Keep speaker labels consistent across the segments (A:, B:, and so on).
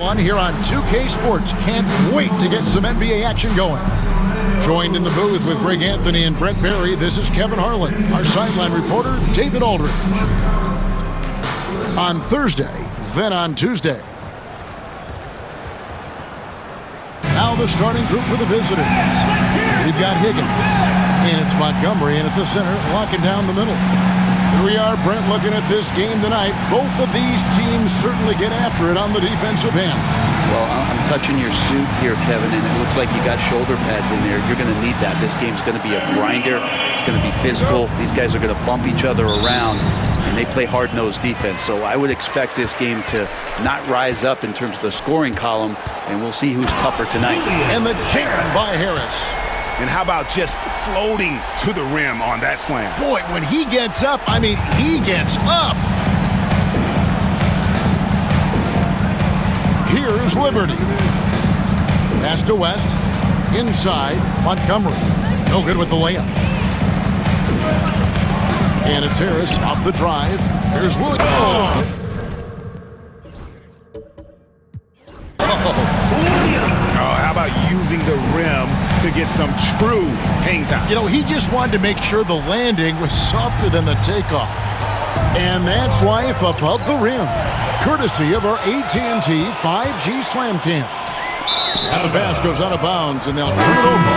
A: On here on 2K Sports. Can't wait to get some NBA action going. Joined in the booth with Greg Anthony and Brent Barry, this is Kevin Harlan. Our sideline reporter, David Aldridge. On Thursday, then on Tuesday. Now the starting group for the visitors. We've got Higgins, and it's Montgomery, and at the center, locking down the middle. Here we are, Brent, looking at this game tonight. Both of these teams certainly get after it on the defensive end.
B: Well, I'm touching your suit here, Kevin, and it looks like you got shoulder pads in there. You're going to need that. This game's going to be a grinder. It's going to be physical. These guys are going to bump each other around, and they play hard-nosed defense. So I would expect this game to not rise up in terms of the scoring column, and we'll see who's tougher tonight.
A: And the jam by Harris.
C: And how about just floating to the rim on that slam?
A: Boy, when he gets up, he gets up. Here's Liberty. Pass to West. Inside, Montgomery. No good with the layup. And it's Harris off the drive. Here's Williams.
C: How about using the rim to get some true hang time?
A: You know, he just wanted to make sure the landing was softer than the takeoff. And that's life above the rim, courtesy of our AT&T 5G Slam Cam. And the pass goes out of bounds, and they'll turn it over.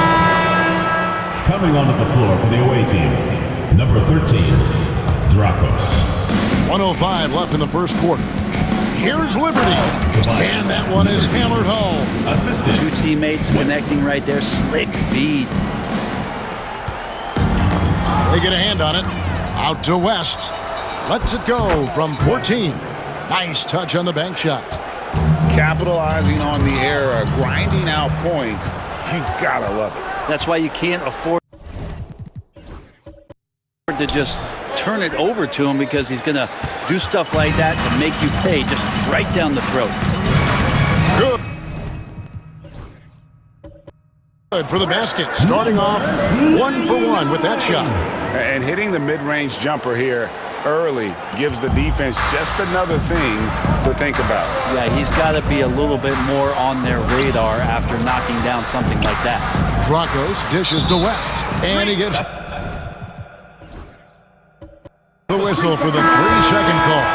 D: Coming onto the floor for the away team, number 13, Drakos.
A: 1:05 left in the first quarter. Here's Liberty, and that one is hammered home.
D: Assisted.
B: Two teammates connecting right there. Slick feed.
A: They get a hand on it. Out to West. Lets it go from 14. Nice touch on the bank shot.
C: Capitalizing on the error, grinding out points. You gotta love it.
B: That's why you can't afford to just turn it over to him, because he's going to do stuff like that to make you pay just right down the throat.
A: Good for the basket. Starting off 1 for 1 with that shot.
C: And hitting the mid-range jumper here early gives the defense just another thing to think about.
B: Yeah, he's got to be a little bit more on their radar after knocking down something like that.
A: Drakos dishes to West, and he gets the whistle for the 3-second call.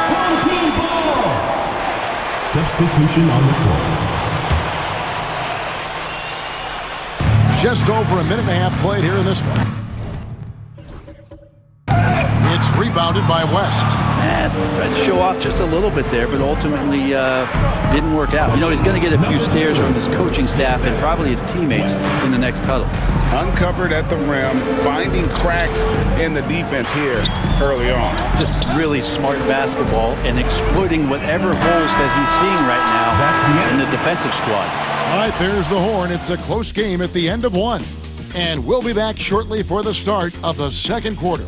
D: Substitution on the court.
A: Just over a minute and a half played here in this one. It's rebounded by West.
B: And tried to show off just a little bit there, but ultimately didn't work out. You know, he's going to get a few stares from his coaching staff and probably his teammates in the next huddle.
C: Uncovered at the rim, finding cracks in the defense here early on.
B: Just really smart basketball and exploiting whatever holes that he's seeing right now in the defensive squad.
A: All right, there's the horn. It's a close game at the end of one. And we'll be back shortly for the start of the second quarter.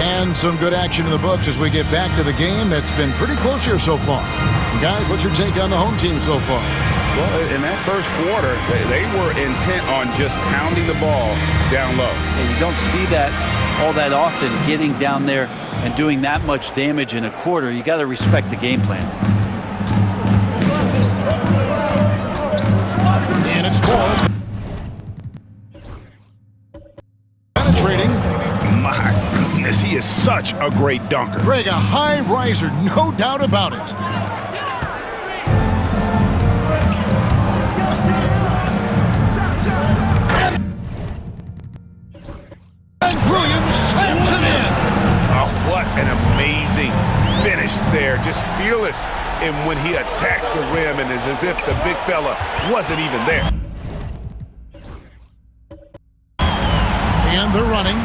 A: And some good action in the books as we get back to the game that's been pretty close here so far. Guys, what's your take on the home team so far?
C: Well, in that first quarter, they were intent on just pounding the ball down low.
B: And you don't see that all that often, getting down there and doing that much damage in a quarter. You got to respect the game plan.
A: And it's Paul. Penetrating.
C: My goodness, he is such a great dunker.
A: Greg, a high riser, no doubt about it. And Williams slams it in.
C: Oh, what an amazing finish there. Just fearless and when he attacks the rim, and it's as if the big fella wasn't even there.
A: And they're running.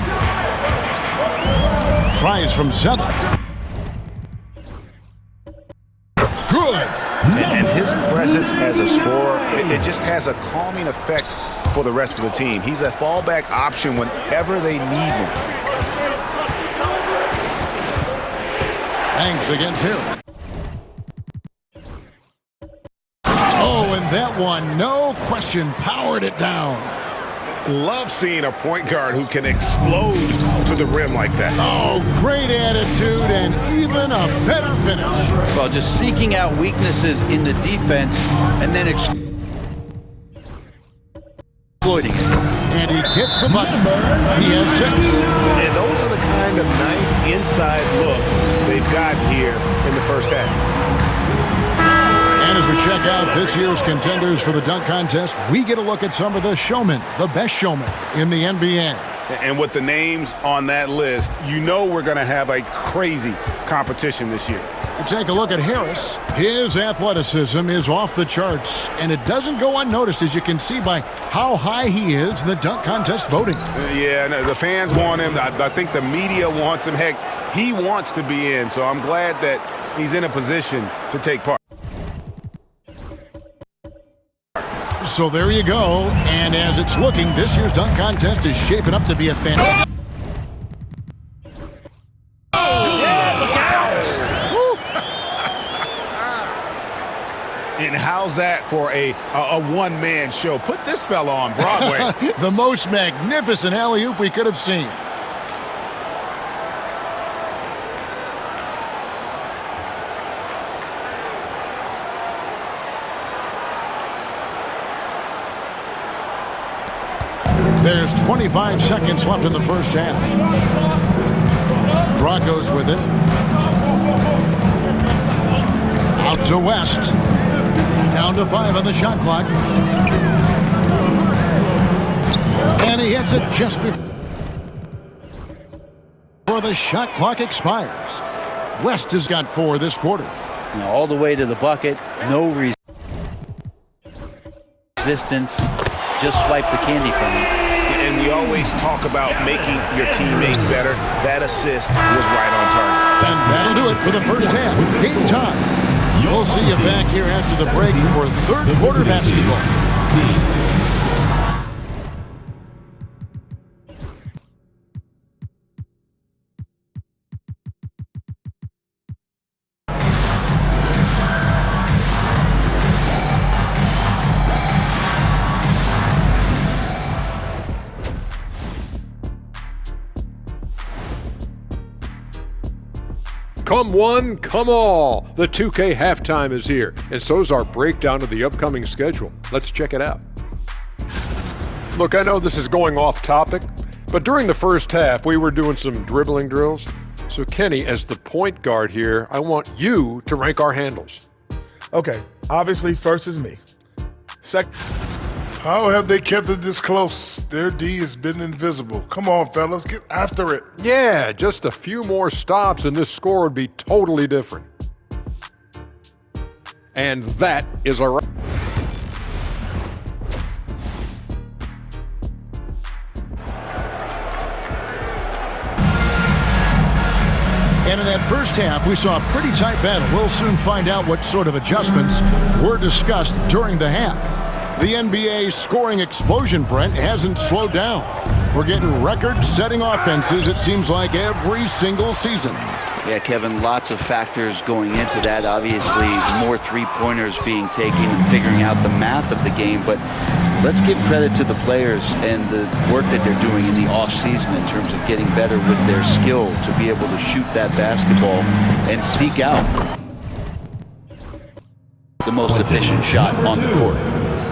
A: Tries from 7. Good.
C: And his presence as a scorer, it just has a calming effect for the rest of the team. He's a fallback option whenever they need him.
A: Banks against Harris. Oh, and that one, no question, powered it down.
C: Love seeing a point guard who can explode to the rim like that.
A: Oh, great attitude and even a better finish.
B: Well, just seeking out weaknesses in the defense and then exploiting it.
A: And he hits the button. He has 6.
C: And those are the kind of nice inside looks they've gotten here in the first half.
A: And as we check out this year's contenders for the dunk contest, we get a look at some of the showmen, the best showmen in the NBA.
C: And with the names on that list, you know we're going to have a crazy competition this year.
A: Take a look at Harris. His athleticism is off the charts, and it doesn't go unnoticed, as you can see by how high he is in the dunk contest voting.
C: Yeah, no, the fans want him. I think the media wants him. Heck, he wants to be in, so I'm glad that he's in a position to take part.
A: So there you go, and as it's looking, this year's dunk contest is shaping up to be a fantastic.
C: And how's that for a one-man show? Put this fella on Broadway.
A: The most magnificent alley-oop we could have seen. There's 25 seconds left in the first half. Broncos with it. Out to West. Down to 5 on the shot clock. And he hits it just before the shot clock expires. West has got 4 this quarter.
B: Now, all the way to the bucket, no resistance. Just swipe the candy from him.
C: And we always talk about making your teammate better. That assist was right on target.
A: And that'll do it for the first half. Game time. We'll see you back here after the break for third quarter basketball.
E: Come one, come all. The 2K halftime is here, and so's our breakdown of the upcoming schedule. Let's check it out. Look, I know this is going off topic, but during the first half, we were doing some dribbling drills. So Kenny, as the point guard here, I want you to rank our handles.
F: Okay, obviously first is me. Second.
G: How have they kept it this close? Their D has been invisible. Come on, fellas, get after it.
E: Yeah, just a few more stops and this score would be totally different. And that is a wrap.
A: And in that first half, we saw a pretty tight battle. We'll soon find out what sort of adjustments were discussed during the half. The NBA's scoring explosion, Brent, hasn't slowed down. We're getting record-setting offenses, it seems like, every single season.
B: Yeah, Kevin, lots of factors going into that. Obviously, more three-pointers being taken and figuring out the math of the game. But let's give credit to the players and the work that they're doing in the off-season in terms of getting better with their skill to be able to shoot that basketball and seek out the most efficient shot on the court.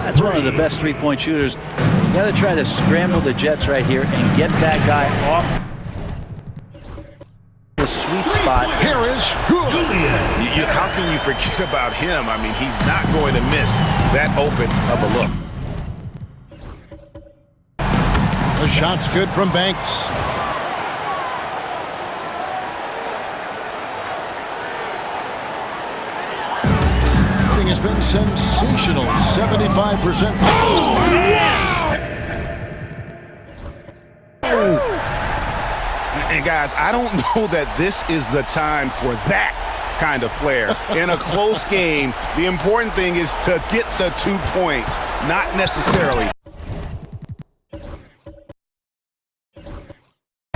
B: That's one of the best three-point shooters. You got to try to scramble the Jets right here and get that guy off the sweet spot.
A: Harris, good.
C: How can you forget about him? I mean, he's not going to miss that open of a look.
A: The shot's good from Banks. Has been sensational. 75%. Oh, yeah!
C: And guys, I don't know that this is the time for that kind of flair. In a close game, the important thing is to get the 2 points, not necessarily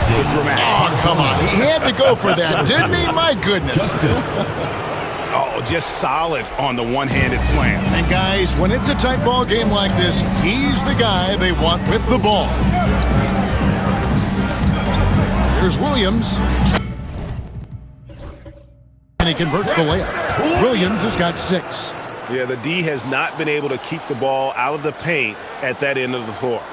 C: dramatic.
A: Oh, come on. He had to go for that, didn't he? My goodness.
C: Oh, just solid on the one-handed slam.
A: And guys, when it's a tight ball game like this, he's the guy they want with the ball. Here's Williams. And he converts the layup. Williams has got 6.
C: Yeah, the D has not been able to keep the ball out of the paint at that end of the floor.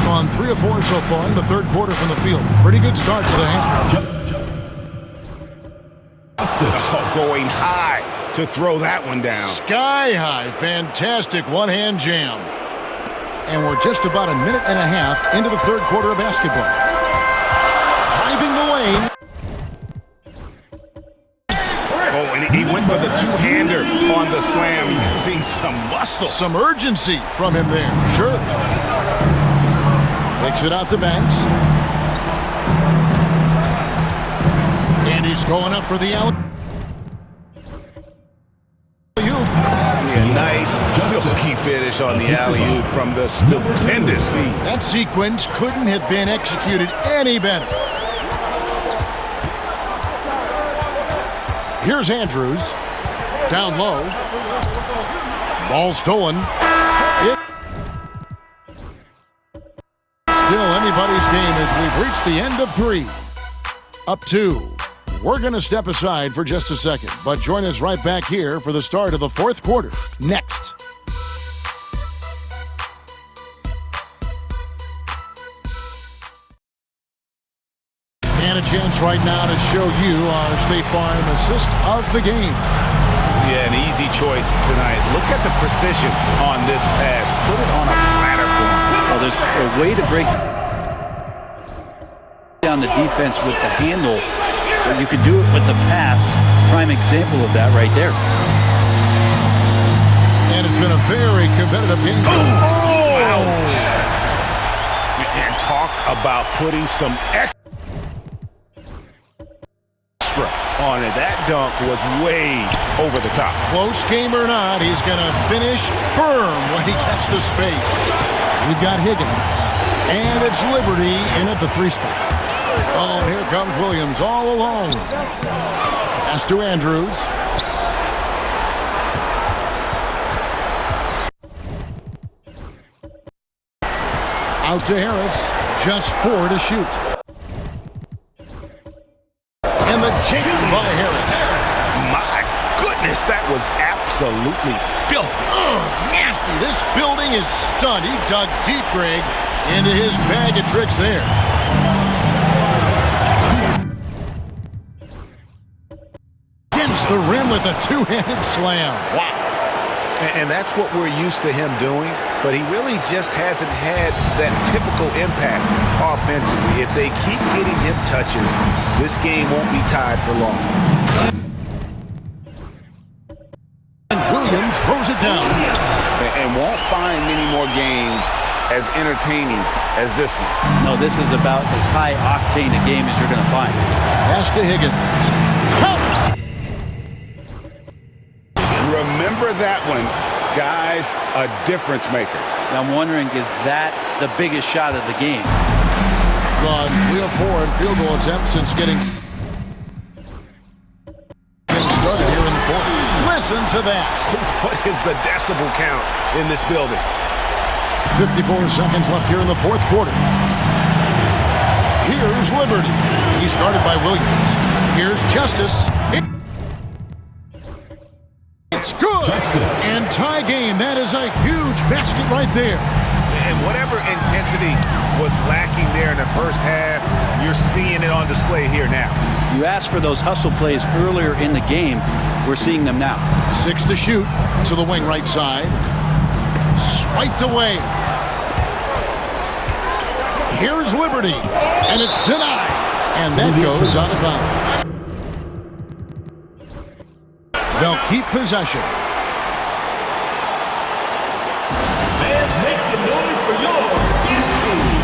A: On 3 of 4 so far in the third quarter from the field. Pretty good start to the half.
C: Oh, going high to throw that one down.
A: Sky high. Fantastic one-hand jam. And we're just about a minute and a half into the third quarter of basketball. Driving the lane.
C: Oh, and he went for the two-hander on the slam. Using some muscle.
A: Some urgency from him there. Sure. Takes it out to Banks. And he's going up for the alley.
C: Yeah, nice silky finish on the alley-oop from the stupendous feet.
A: That sequence couldn't have been executed any better. Here's Andrews. Down low. Ball stolen. Still anybody's game as we've reached the end of 3. Up 2. We're going to step aside for just a second, but join us right back here for the start of the fourth quarter. Next. And a chance right now to show you our State Farm assist of the game.
C: Yeah, an easy choice tonight. Look at the precision on this pass. Put it on a platter for him.
B: Well, there's a way to break down the defense with the handle, but you can do it with the pass. Prime example of that right there.
A: And it's been a very competitive game.
C: Wow. And talk about putting some extra on it. That dunk was way over the top.
A: Close game or not, he's going to finish firm when he gets the space. We've got Higgins, and it's Liberty in at the 3 spot. Oh, here comes Williams all alone. Pass to Andrews. Out to Harris. Just 4 to shoot. And the jam by Harris.
C: My goodness, that was absolutely filthy.
A: Oh, nasty. This building is stunned. He dug deep, Greg, into his bag of tricks there. Dents the rim with a two-handed slam. Wow.
C: And that's what we're used to him doing, but he really just hasn't had that typical impact offensively. If they keep getting him touches, this game won't be tied for long.
A: And Williams throws it down.
C: And won't find many more games as entertaining as this one.
B: No, this is about as high octane a game as you're going to find.
A: Pass to Higgins.
C: Remember that one, guys, a difference maker.
B: Now I'm wondering, is that the biggest shot of the game?
A: Gone 3 of 4 in field goal attempts since getting started here in the fourth. Listen to that.
C: What is the decibel count in this building?
A: 54 seconds left here in the fourth quarter. Here's Liberty. He started by Williams. Here's Justice. It's good. And tie game. That is a huge basket right there.
C: And whatever intensity was lacking there in the first half, you're seeing it on display here now.
B: You asked for those hustle plays earlier in the game. We're seeing them now.
A: 6 to shoot to the wing right side. Swiped away. Here's Liberty. And it's denied. And that goes out of bounds. They'll keep possession.
D: Fans, make some noise for your East team.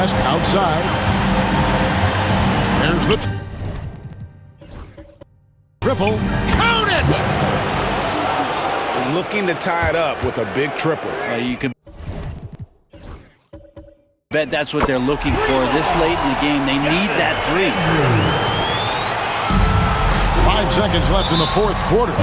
A: West outside. There's the triple. Count it!
C: Looking to tie it up with a big triple.
B: You can bet that's what they're looking for this late in the game. They need that three.
A: 5 seconds left in the fourth quarter.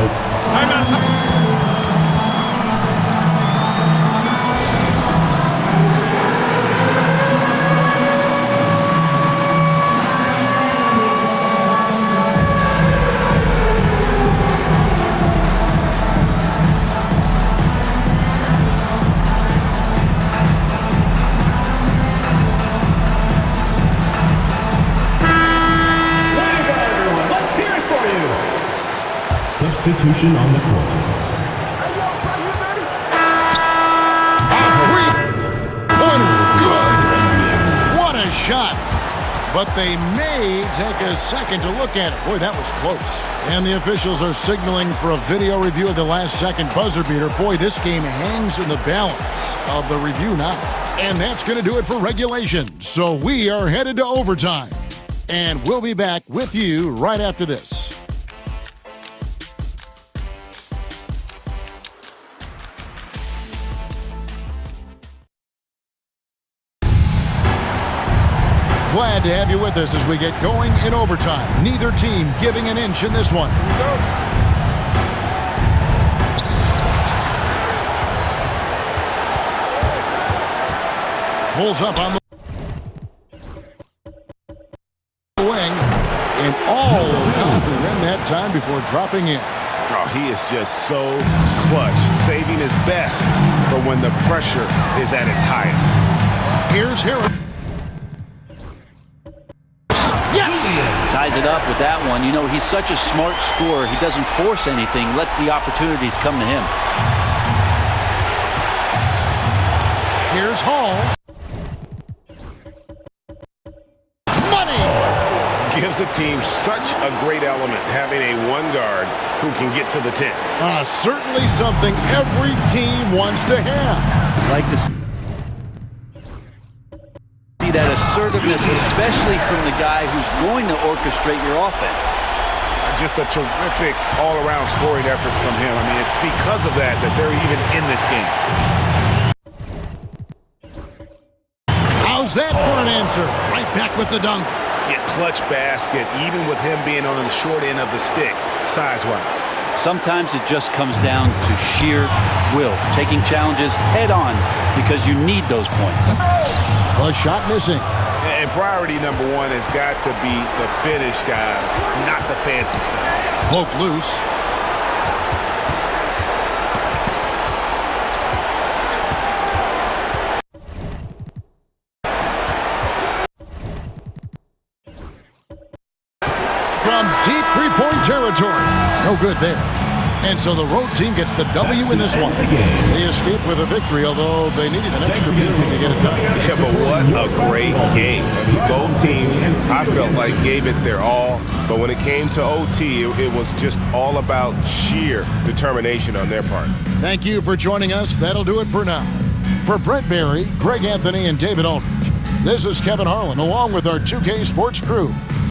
D: Substitution on the court.
A: Three-pointer, good. What a shot. But they may take a second to look at it. Boy, that was close. And the officials are signaling for a video review of the last-second buzzer beater. Boy, this game hangs in the balance of the review now. And that's going to do it for regulation. So we are headed to overtime. And we'll be back with you right after this. Glad to have you with us as we get going in overtime. Neither team giving an inch in this one. Pulls up on the wing and all around the rim that time before dropping in.
C: Oh, he is just so clutch, saving his best for when the pressure is at its highest.
A: Here's Harris.
B: Ties it up with that one. You know, he's such a smart scorer. He doesn't force anything, lets the opportunities come to him.
A: Here's Hall. Money!
C: Gives the team such a great element having a one guard who can get to the 10.
A: Certainly something every team wants to have.
B: Like this. That assertiveness, especially from the guy who's going to orchestrate your offense.
C: Just a terrific all-around scoring effort from him. I mean, it's because of that they're even in this game.
A: How's that for an answer? Right back with the dunk.
C: Yeah, clutch basket, even with him being on the short end of the stick, size-wise.
B: Sometimes it just comes down to sheer will, taking challenges head-on because you need those points.
A: A shot missing.
C: And priority number one has got to be the finish, guys, not the fancy stuff.
A: Poked loose. From deep three-point territory. No good there. And so the road team gets the W in this one. They escape with a victory, although they needed an extra period to get it done.
C: Yeah, but what a great game. Both teams, I felt like, gave it their all. But when it came to OT, it was just all about sheer determination on their part.
A: Thank you for joining us. That'll do it for now. For Brent Barry, Greg Anthony, and David Aldridge, this is Kevin Harlan along with our 2K Sports crew.